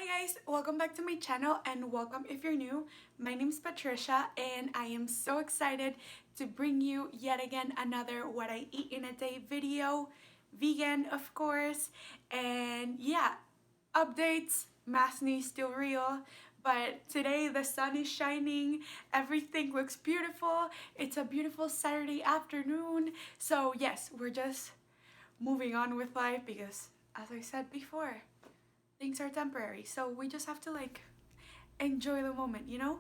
Hi guys, welcome back to my channel and welcome if you're new. My name is Patricia and I am so excited to bring you yet again another what I eat in a day video. Vegan, of course. And yeah, updates, Masni still real. But today the sun is shining, everything looks beautiful. It's a beautiful Saturday afternoon. So yes, we're just moving on with life because as I said before, things are temporary, so we just have to like enjoy the moment, you know?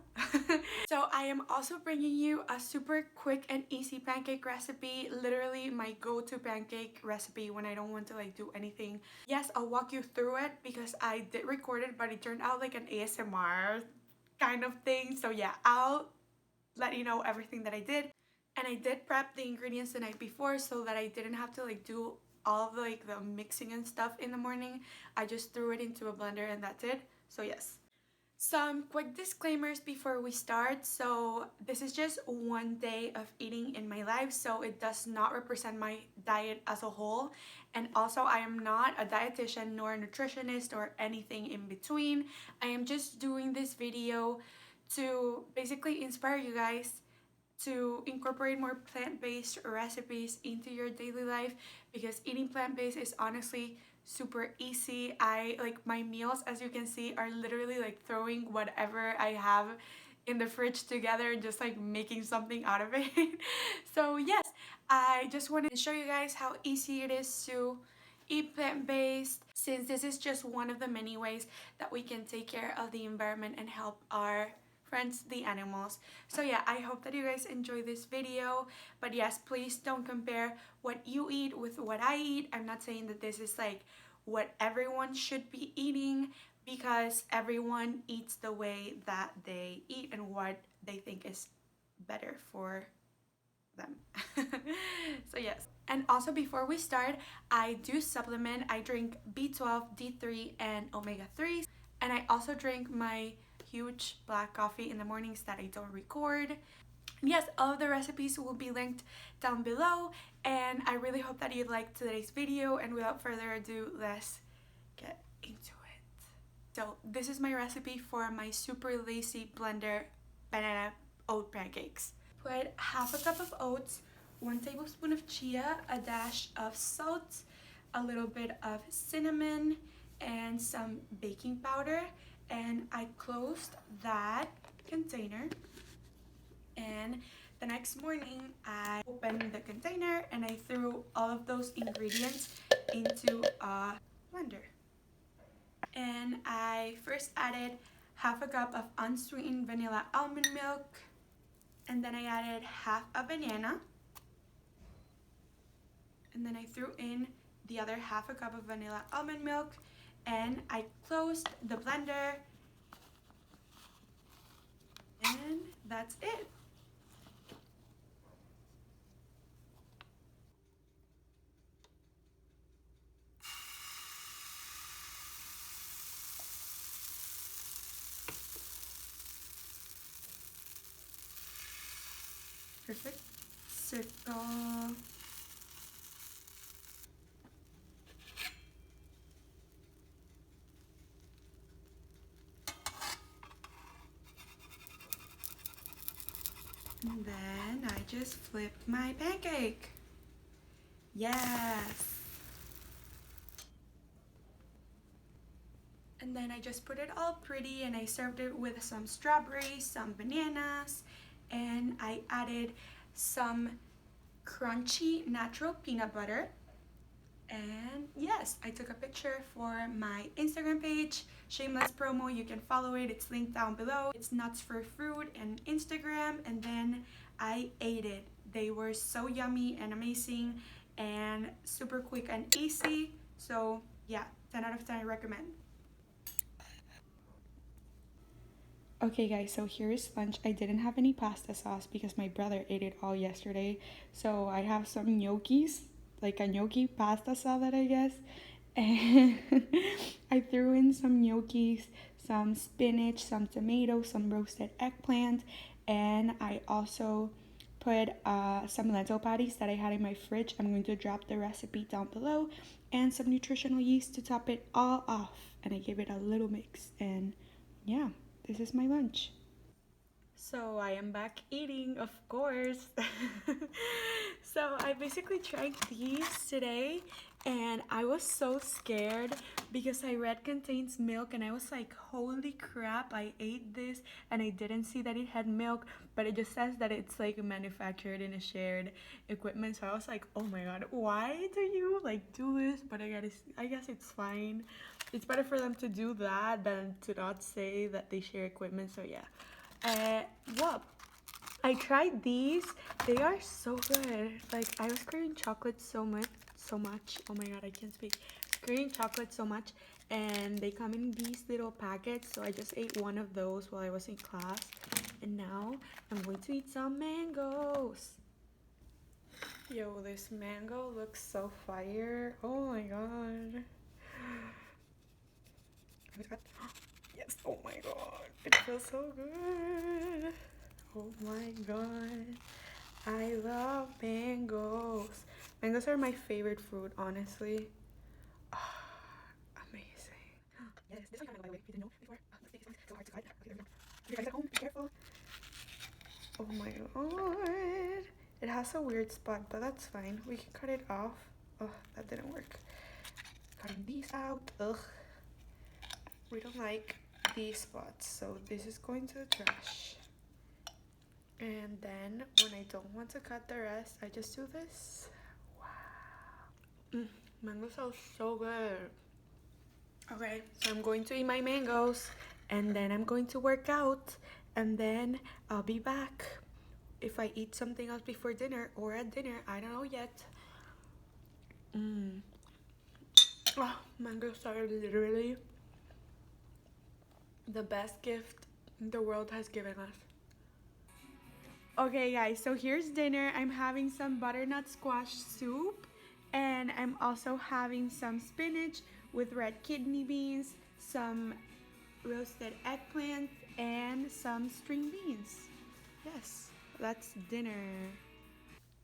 So I am also bringing you a super quick and easy pancake recipe, literally my go-to pancake recipe when I don't want to like do anything. Yes, I'll walk you through it because I did record it, but it turned out like an ASMR kind of thing. So yeah, I'll let you know everything that I did. And I did prep the ingredients the night before so that I didn't have to like do all of like the mixing and stuff in the morning. I just threw it into a blender and that's it. So yes. Some quick disclaimers before we start. So this is just one day of eating in my life, so it does not represent my diet as a whole. And also I am not a dietitian nor a nutritionist or anything in between. I am just doing this video to basically inspire you guys to incorporate more plant-based recipes into your daily life, because eating plant-based is honestly super easy. I like my meals, as you can see, are literally like throwing whatever I have in the fridge together and just like making something out of it. So yes, I just wanted to show you guys how easy it is to eat plant-based, since this is just one of the many ways that we can take care of the environment and help our friends, the animals. So yeah, I hope that you guys enjoy this video. But yes, please don't compare what you eat with what I eat. I'm not saying that this is like what everyone should be eating, because everyone eats the way that they eat and what they think is better for them. So yes. And also before we start, I do supplement. I drink B12, D3, and omega-3s. And I also drink my huge black coffee in the mornings that I don't record. And yes, all of the recipes will be linked down below, and I really hope that you liked today's video, and without further ado, let's get into it. So this is my recipe for my super lazy blender banana oat pancakes. Put half a cup of oats, 1 tablespoon of chia, a dash of salt, a little bit of cinnamon, and some baking powder. And I closed that container, and the next morning I opened the container and I threw all of those ingredients into a blender. And I first added half a cup of unsweetened vanilla almond milk, and then I added half a banana, and then I threw in the other half a cup of vanilla almond milk, and I closed the blender, and that's it. Perfect circle. And then I just flipped my pancake. Yes. And then I just put it all pretty and I served it with some strawberries, some bananas, and I added some crunchy natural peanut butter. And yes, I took a picture for my Instagram page, shameless promo, you can follow it, it's linked down below. It's Nuts for Fruit and Instagram, and then I ate it. They were so yummy and amazing and super quick and easy. So yeah, 10 out of 10 I recommend. Okay guys, so here is lunch. I didn't have any pasta sauce because my brother ate it all yesterday. So I have some gnocchis, like a gnocchi pasta salad, I guess. And I threw in some gnocchis, some spinach, some tomato, some roasted eggplant, and I also put some lentil patties that I had in my fridge. I'm going to drop the recipe down below, and some nutritional yeast to top it all off. and I gave it a little mix, and yeah, this is my lunch. So I am back eating, of course. So I basically tried these today, and I was so scared because I read contains milk, and I was like, holy crap, I ate this and I didn't see that it had milk, but it just says that it's like manufactured in a shared equipment. So I was like, oh my god, why do you like do this? But I guess it's fine. It's better for them to do that than to not say that they share equipment. So yeah. Well, I tried these. They are so good. Like, I was craving chocolate so much. Oh my god, I can't speak. I was craving chocolate so much, and they come in these little packets. So I just ate one of those while I was in class, and now I'm going to eat some mangoes. Yo, this mango looks so fire. Oh my god. Yes, oh my god, it feels so good. Oh my god, I love mangoes. Mangoes are my favorite fruit, honestly. Oh, amazing. Yes, this one, by the way, if you didn't know before. It's so hard to cut. If you guys at home, be careful. Oh my god. It has a weird spot, but that's fine. We can cut it off. Oh, that didn't work. Cutting these out. Ugh. We don't like these spots, so this is going to the trash. And then when I don't want to cut the rest, I just do this. Wow. Mangoes are so good. Okay, so I'm going to eat my mangoes, and then I'm going to work out, and then I'll be back. If I eat something else before dinner or at dinner, I don't know yet. Oh, mangoes are literally the best gift the world has given us. Okay guys, so here's dinner. I'm having some butternut squash soup, and I'm also having some spinach with red kidney beans, some roasted eggplant, and some string beans. Yes, that's dinner.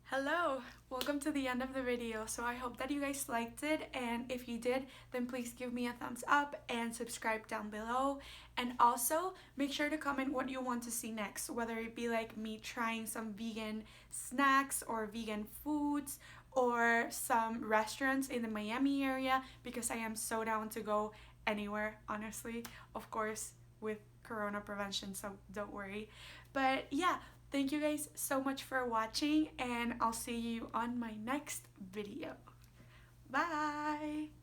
Hello, welcome to the end of the video. So I hope that you guys liked it, and if you did, then please give me a thumbs up and subscribe down below. And also make sure to comment what you want to see next, whether it be like me trying some vegan snacks or vegan foods or some restaurants in the Miami area, because I am so down to go anywhere, honestly, of course with corona prevention, so don't worry. But yeah, thank you guys so much for watching, and I'll see you on my next video. Bye!